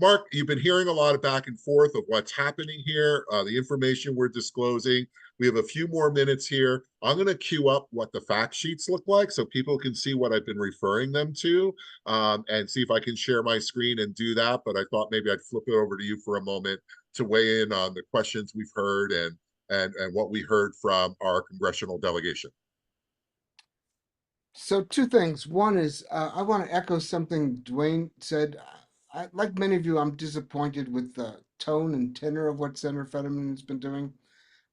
Mark, you've been hearing a lot of back and forth of what's happening here, the information we're disclosing. We have a few more minutes here. I'm going to queue up what the fact sheets look like so people can see what I've been referring them to, and see if I can share my screen and do that. But I thought maybe I'd flip it over to you for a moment to weigh in on the questions we've heard and what we heard from our congressional delegation. So two things. One is I want to echo something Dwayne said. Like many of you, I'm disappointed with the tone and tenor of what Senator Fetterman has been doing.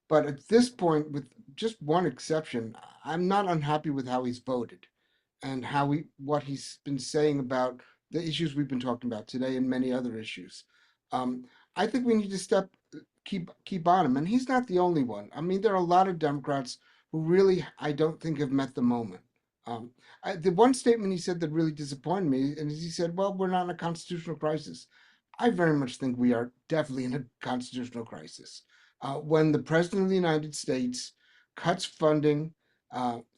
But at this point, with just one exception, I'm not unhappy with how he's voted and what he's been saying about the issues we've been talking about today and many other issues. I think we need to keep on him, and he's not the only one. I mean, there are a lot of Democrats who really, I don't think, have met the moment. The one statement he said that really disappointed me, and he said, "Well, we're not in a constitutional crisis." I very much think we are definitely in a constitutional crisis. When the President of the United States cuts funding,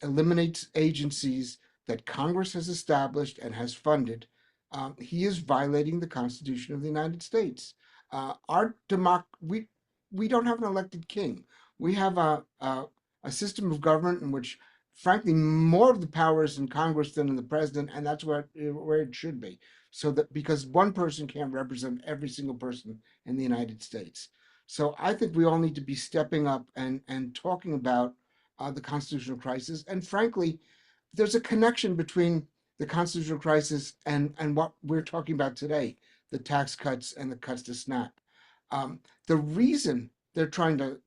eliminates agencies that Congress has established and has funded, he is violating the Constitution of the United States. We don't have an elected king. We have a system of government in which, frankly, more of the power is in Congress than in the president, and that's where it should be. So that, because one person can't represent every single person in the United States. So I think we all need to be stepping up and talking about the constitutional crisis. And frankly, there's a connection between the constitutional crisis and what we're talking about today, the tax cuts and the cuts to SNAP. The reason they're trying to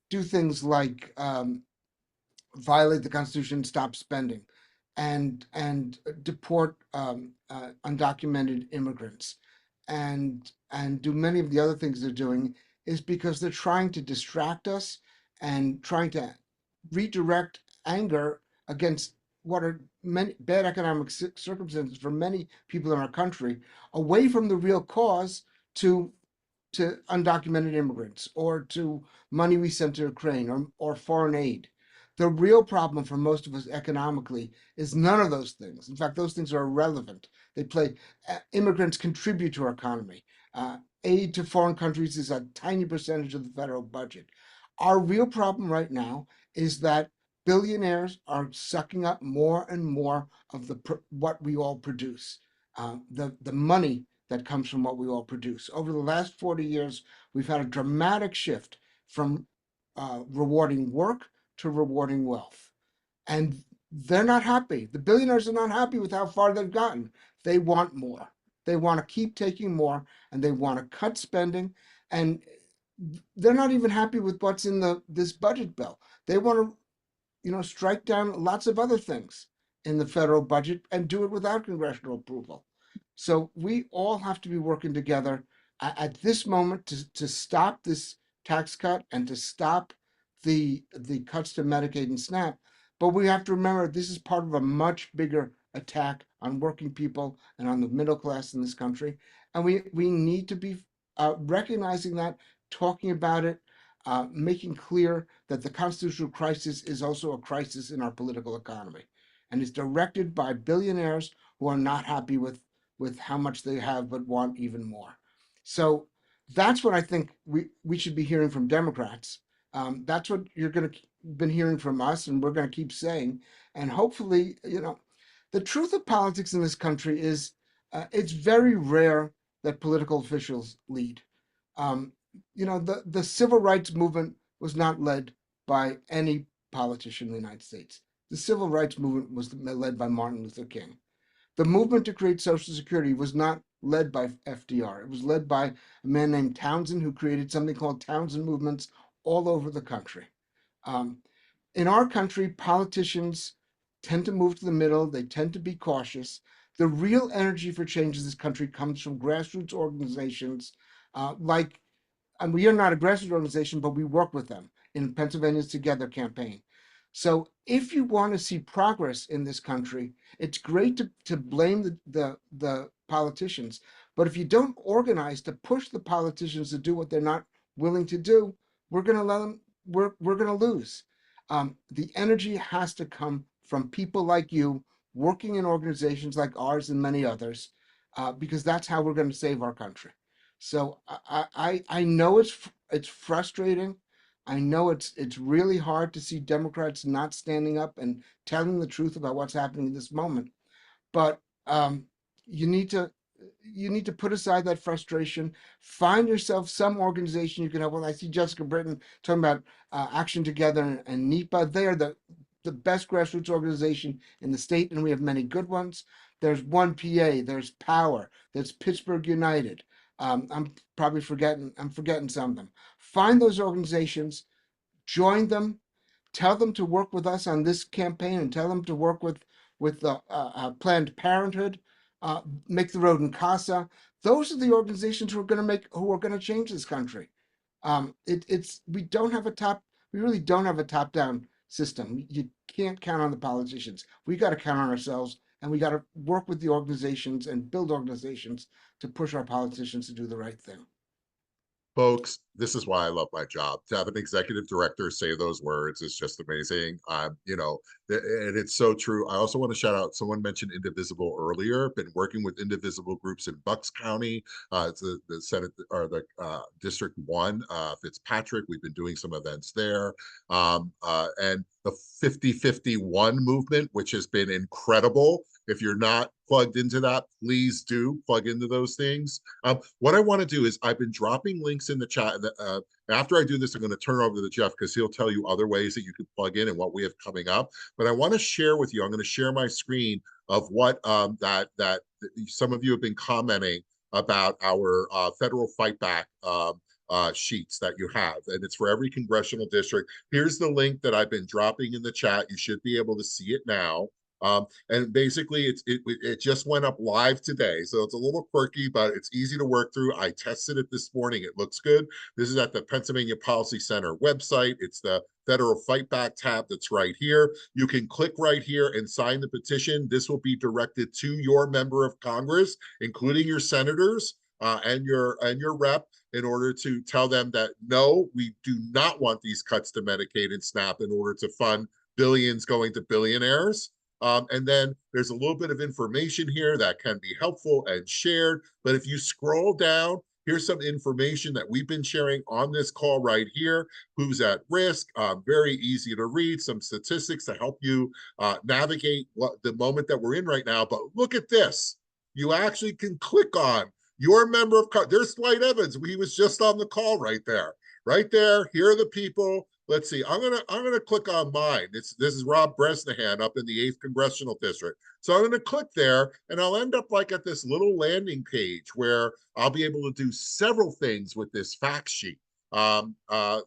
do things like violate the Constitution, stop spending, and deport undocumented immigrants, and do many of the other things they're doing, is because they're trying to distract us and trying to redirect anger against what are many bad economic circumstances for many people in our country, away from the real cause, to undocumented immigrants, or to money we sent to Ukraine, or foreign aid. The real problem for most of us economically is none of those things. In fact, those things are irrelevant. Immigrants contribute to our economy. Aid to foreign countries is a tiny percentage of the federal budget. Our real problem right now is that billionaires are sucking up more and more of what we all produce, the money that comes from what we all produce. Over the last 40 years, we've had a dramatic shift from rewarding work to rewarding wealth. And they're not happy. The billionaires are not happy with how far they've gotten. They want more. They want to keep taking more, and they want to cut spending. And they're not even happy with what's in this budget bill. They want to, strike down lots of other things in the federal budget and do it without congressional approval. So we all have to be working together at this moment to stop this tax cut and to stop the cuts to Medicaid and SNAP. But we have to remember, this is part of a much bigger attack on working people and on the middle class in this country. And we need to be recognizing that, talking about it, making clear that the constitutional crisis is also a crisis in our political economy and is directed by billionaires who are not happy with how much they have but want even more. So that's what I think we should be hearing from Democrats. That's what you're going to been hearing from us, and we're going to keep saying. And hopefully, the truth of politics in this country is it's very rare that political officials lead. Um, the civil rights movement was not led by any politician in the United States. The civil rights movement was led by Martin Luther King. The movement to create Social Security was not led by FDR. It was led by a man named Townsend, who created something called Townsend movements all over the country. Um, in our country, politicians tend to move to the middle. They tend to be cautious. The real energy for change in this country comes from grassroots organizations and we are not a grassroots organization, but we work with them in Pennsylvanians Together campaign. So if you want to see progress in this country, it's great to blame the politicians. But if you don't organize to push the politicians to do what they're not willing to do, we're going to let them, we're going to lose. The energy has to come from people like you working in organizations like ours and many others, because that's how we're going to save our country. So I know it's frustrating. I know it's really hard to see Democrats not standing up and telling the truth about what's happening in this moment. But you need to put aside that frustration. Find yourself some organization you can help with. I see Jessica Britton talking about Action Together and NEPA. They are the best grassroots organization in the state, and we have many good ones. There's One PA. There's Power. There's Pittsburgh United. I'm forgetting some of them. Find those organizations, join them, tell them to work with us on this campaign, and tell them to work with Planned Parenthood, Make the Road in Casa. Those are the organizations who are going to change this country. We really don't have a top-down system. You can't count on the politicians. We got to count on ourselves, and we got to work with the organizations and build organizations to push our politicians to do the right thing. Folks, this is why I love my job. To have an executive director say those words is just amazing. And it's so true. I also want to shout out, someone mentioned Indivisible earlier. Been working with Indivisible groups in Bucks County. It's the Senate or the District 1, Fitzpatrick. We've been doing some events there. And the 50-51 movement, which has been incredible. If you're not plugged into that, please do plug into those things. What I want to do is I've been dropping links in the chat. And after I do this, I'm going to turn over to Jeff because he'll tell you other ways that you can plug in and what we have coming up. But I want to share with you, I'm going to share my screen of what that some of you have been commenting about our federal fight back sheets that you have, and it's for every congressional district. Here's the link that I've been dropping in the chat. You should be able to see it now. And basically it just went up live today. So it's a little quirky, but it's easy to work through. I tested it this morning. It looks good. This is at the Pennsylvania Policy Center website. It's the Federal Fight Back tab that's right here. You can click right here and sign the petition. This will be directed to your member of Congress, including your senators and your rep, in order to tell them that, no, we do not want these cuts to Medicaid and SNAP in order to fund billions going to billionaires. And then there's a little bit of information here that can be helpful and shared. But if you scroll down, here's some information that we've been sharing on this call right here. Who's at risk? Very easy to read. Some statistics to help you navigate the moment that we're in right now. But look at this. You actually can click on your member of Congress. There's Dwight Evans. He was just on the call right there. Right there. Here are the people. Let's see. I'm gonna click on mine. This is Rob Bresnahan up in the 8th Congressional District. So I'm gonna click there, and I'll end up like at this little landing page where I'll be able to do several things with this fact sheet.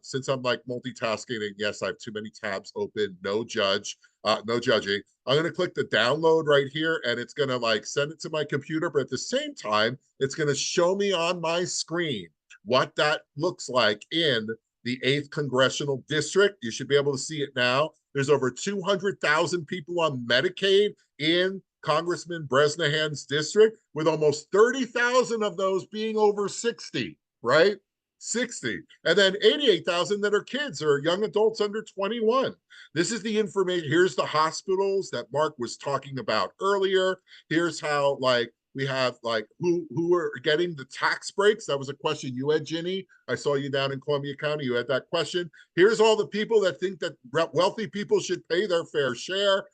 Since I'm like multitasking, and yes, I have too many tabs open. No judging. I'm gonna click the download right here, and it's gonna like send it to my computer. But at the same time, it's gonna show me on my screen what that looks like in the 8th Congressional District. You should be able to see it now. There's over 200,000 people on Medicaid in Congressman Bresnahan's district, with almost 30,000 of those being over 60, right? 60. And then 88,000 that are kids or young adults under 21. This is the information. Here's the hospitals that Mark was talking about earlier. Here's how, like, we have like who are getting the tax breaks. That was a question you had, Ginny. I saw you down in Columbia County. You had that question. Here's all the people that think that wealthy people should pay their fair share.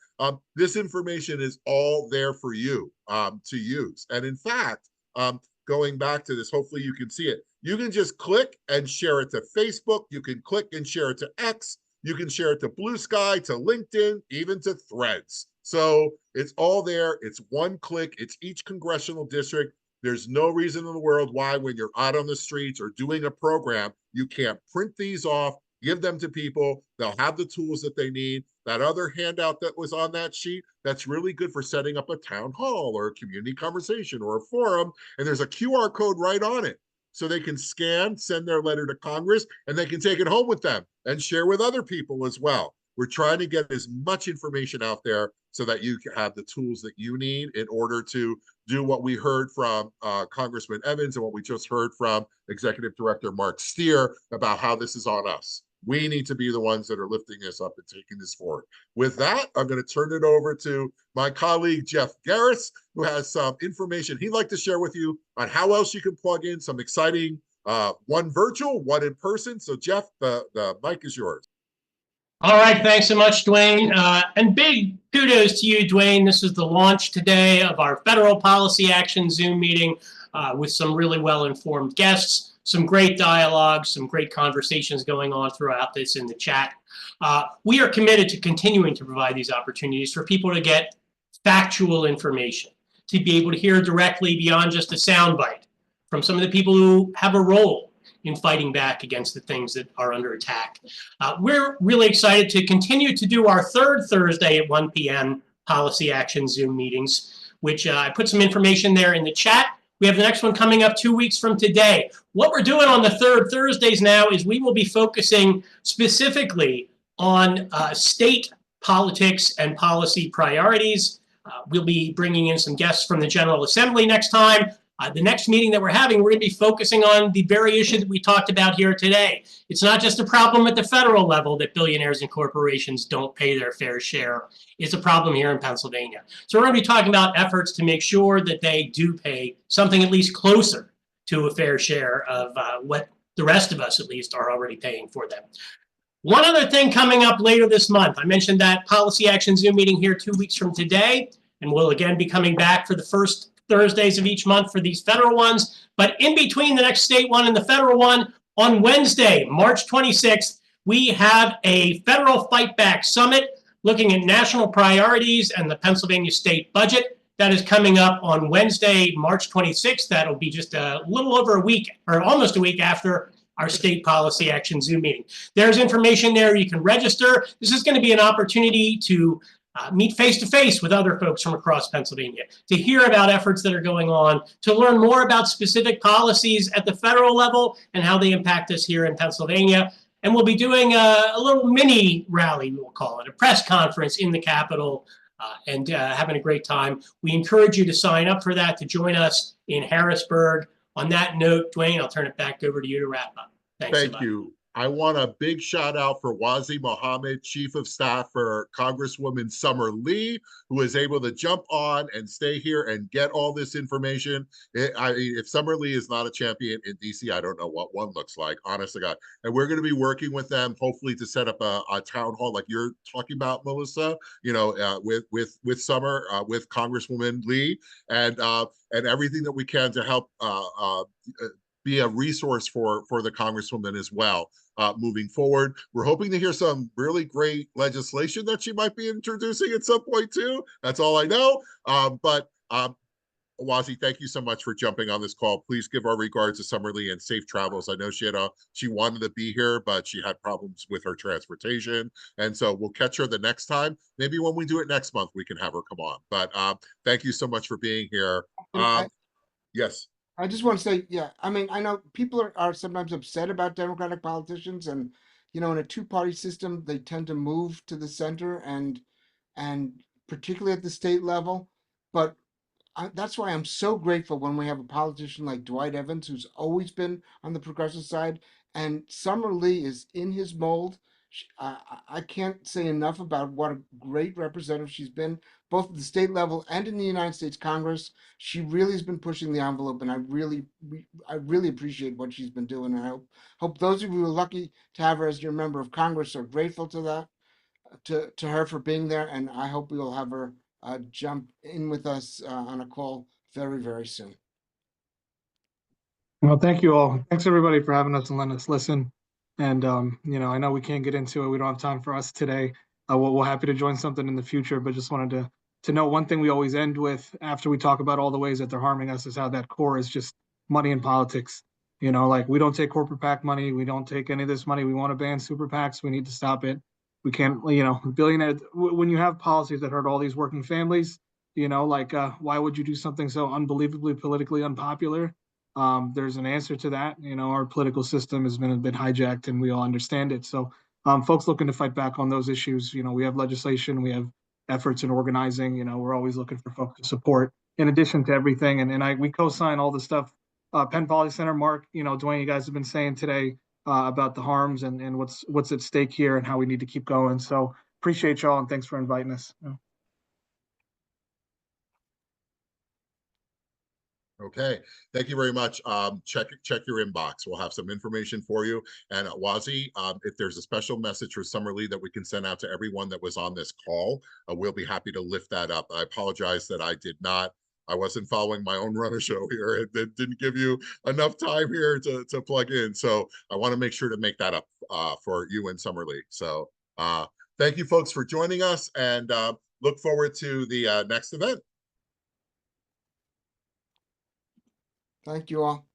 This information is all there for you to use. And in fact, going back to this, hopefully you can see it. You can just click and share it to Facebook. You can click and share it to X. You can share it to Blue Sky, to LinkedIn, even to Threads. So it's all there. It's one click. It's each congressional district. There's no reason in the world why, when you're out on the streets or doing a program, you can't print these off, give them to people. They'll have the tools that they need. That other handout that was on that sheet, that's really good for setting up a town hall or a community conversation or a forum. And there's a QR code right on it. So they can scan, send their letter to Congress, and they can take it home with them and share with other people as well. We're trying to get as much information out there so that you can have the tools that you need in order to do what we heard from Congressman Evans and what we just heard from Executive Director Mark Steer about how this is on us. We need to be the ones that are lifting this up and taking this forward. With that, I'm going to turn it over to my colleague, Jeff Garris, who has some information he'd like to share with you on how else you can plug in some exciting, one virtual, one in person. So Jeff, the mic is yours. All right, thanks so much, Dwayne. And big kudos to you, Dwayne. This is the launch today of our Federal Policy Action Zoom meeting with some really well-informed guests, some great dialogue, some great conversations going on throughout this in the chat. We are committed to continuing to provide these opportunities for people to get factual information, to be able to hear directly beyond just a soundbite from some of the people who have a role in fighting back against the things that are under attack. We're really excited to continue to do our third Thursday at 1 p.m. Policy Action Zoom meetings, which I put some information there in the chat. We have the next one coming up 2 weeks from today. What we're doing on the third Thursdays now is we will be focusing specifically on state politics and policy priorities. We'll be bringing in some guests from the General Assembly next time. The next meeting that we're having, we're going to be focusing on the very issue that we talked about here today. It's not just a problem at the federal level that billionaires and corporations don't pay their fair share. It's a problem here in Pennsylvania. So we're going to be talking about efforts to make sure that they do pay something at least closer to a fair share of what the rest of us at least are already paying for them. One other thing coming up later this month. I mentioned that Policy Action Zoom meeting here 2 weeks from today, and we'll again be coming back for the first Thursdays of each month for these federal ones. But in between the next state one and the federal one, on Wednesday, March 26th, we have a federal Fight Back Summit looking at national priorities and the Pennsylvania state budget. That is coming up on Wednesday, March 26th. That'll be just a little over a week, or almost a week after our State Policy Action Zoom meeting. There's information there. You can register. This is going to be an opportunity to meet face-to-face with other folks from across Pennsylvania, to hear about efforts that are going on, to learn more about specific policies at the federal level and how they impact us here in Pennsylvania. And we'll be doing a little mini rally, we'll call it, a press conference in the Capitol, and having a great time. We encourage you to sign up for that, to join us in Harrisburg. On that note, Dwayne, I'll turn it back over to you to wrap up. Thanks so much. Thank you. I want a big shout out for Wazi Mohammed, Chief of Staff for Congresswoman Summer Lee, who is able to jump on and stay here and get all this information. If Summer Lee is not a champion in DC, I don't know what one looks like, honest to God. And we're going to be working with them, hopefully, to set up a town hall like you're talking about, Melissa, you know, with Summer, with Congresswoman Lee, and everything that we can to help be a resource for the Congresswoman as well. Moving forward, we're hoping to hear some really great legislation that she might be introducing at some point too. That's all I know. But Wazi, thank you so much for jumping on this call. Please give our regards to Summer Lee and safe travels. I know she wanted to be here, but she had problems with her transportation, and so we'll catch her the next time. Maybe when we do it next month, we can have her come on. But thank you so much for being here. Yes. I just want to say, yeah, I mean, I know people are sometimes upset about Democratic politicians, and, you know, in a two-party system, they tend to move to the center, and particularly at the state level, But that's why I'm so grateful when we have a politician like Dwight Evans, who's always been on the progressive side, and Summer Lee is in his mold. I can't say enough about what a great representative she's been, both at the state level and in the United States Congress. She really has been pushing the envelope, and I really appreciate what she's been doing. And I hope those of you who are lucky to have her as your member of Congress are grateful to that, to her for being there, and I hope we will have her jump in with us on a call very, very soon. Well, thank you all. Thanks everybody for having us and letting us listen. And I know we can't get into it. We don't have time for us today. We're happy to join something in the future, but just wanted to know one thing we always end with after we talk about all the ways that they're harming us is how that core is just money and politics. Like we don't take corporate PAC money. We don't take any of this money. We want to ban super PACs. We need to stop it. We can't, billionaires, when you have policies that hurt all these working families, why would you do something so unbelievably politically unpopular? There's an answer to that. Our political system has been a bit hijacked and we all understand it. So folks looking to fight back on those issues, we have legislation, we have efforts in organizing, we're always looking for folks to support in addition to everything. And we co-sign all the stuff. Penn Policy Center, Mark, Dwayne, you guys have been saying today about the harms and what's at stake here and how we need to keep going. So appreciate y'all and thanks for inviting us. Okay, thank you very much. Check your inbox. We'll have some information for you. And Wazi, if there's a special message for Summer Lee that we can send out to everyone that was on this call, we'll be happy to lift that up. I apologize that I wasn't following my own runner show here. It didn't give you enough time here to plug in. So I want to make sure to make that up for you and Summer Lee. So thank you folks for joining us and look forward to the next event. Thank you all.